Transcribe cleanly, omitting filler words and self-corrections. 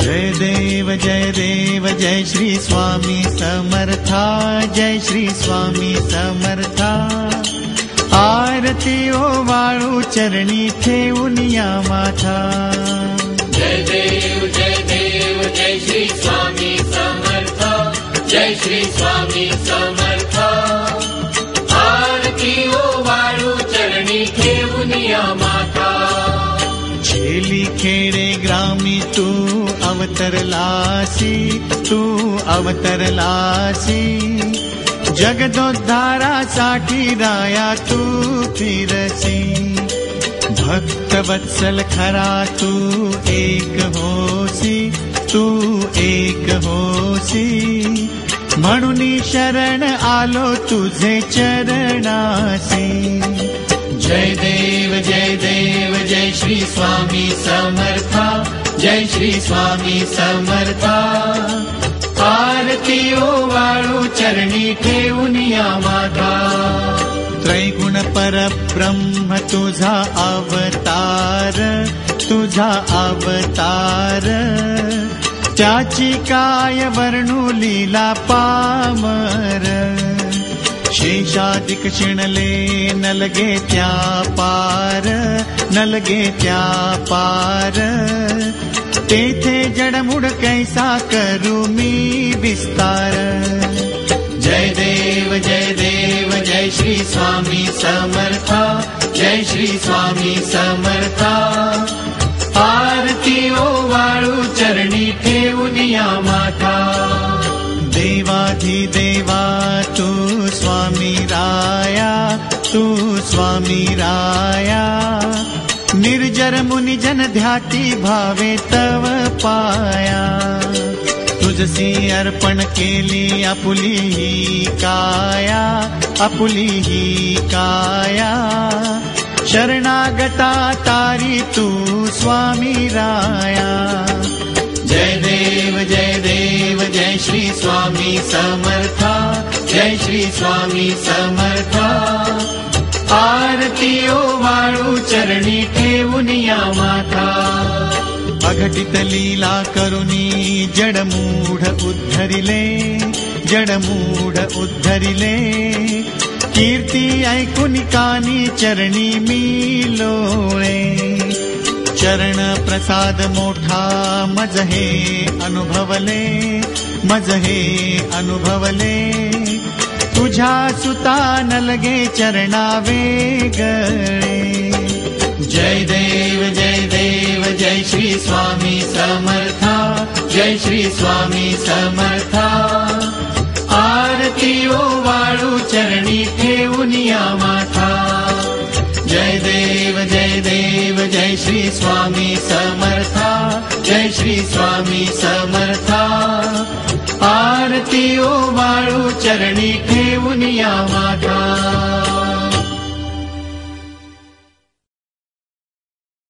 जय देव जय श्री स्वामी समर्था, जय श्री स्वामी समर्था। आरती ओवाळू चरणी ठेवून या माथा। जय देव जय श्री स्वामी समर्था, जय श्री स्वामी समर्था। आरती ओवाळू चरणी ठेवून या माथा। छेली खेडे ग्रामी तू अवतरलासी, तू अवतरलासी। जगदोद्धारासाठी राया तू फिरसी। भक्त वत्सल खरा तू एक होसी, तू एक होसी। म्हणून शरण आलो तुझे चरणासी। जय देव जय श्री स्वामी समर्था, जय श्री स्वामी समर्था। आरती ओवाळू चरणी ठेवून या माथा। त्रैगुण परब्रह्म तुझा अवतार, तुझा अवतार। त्याची काय वर्णू लीला पामर। शेषादिक शिणले नलगे त्या पार, नलगे त्या पार। तेथे जडमुड कैसा करू मी विस्तार। जय देव जय श्री स्वामी समर्था, जय श्री स्वामी समर्था। आरती ओवाळू चरणी ठेवून या माथा। देवाधिदेवा तू स्वामी राया, तू स्वामी राया। निर्जर मुनिजन ध्याती भावे तव पाया। तुझसी अर्पण केली आपुली ही काया, आपुली ही काया। शरणागता तारी तू स्वामी राया। जय देव जय श्री स्वामी समर्था, जय श्री स्वामी समर्था। आरती ओवाळू चरणी ठेवून या माथा। अघटित लीला करुणी जडमूढ उद्धरिले, जडमूढ उद्धरिले। कीर्ती ऐकून कानी चरणी मी लोळे। चरण प्रसाद मोठा मज हे अनुभवले, मज हे अनुभवले। तुझ्या सुता नलगे चरणा वेगळे। जय देव जय श्री स्वामी समर्था, जय श्री स्वामी समर्था। आरती ओवाळू चरणी ठेवून या माथा। जय देव जय श्री स्वामी समर्था, जय श्री स्वामी समर्था। आरती ओवाळू चरणी ठेवून या माथा।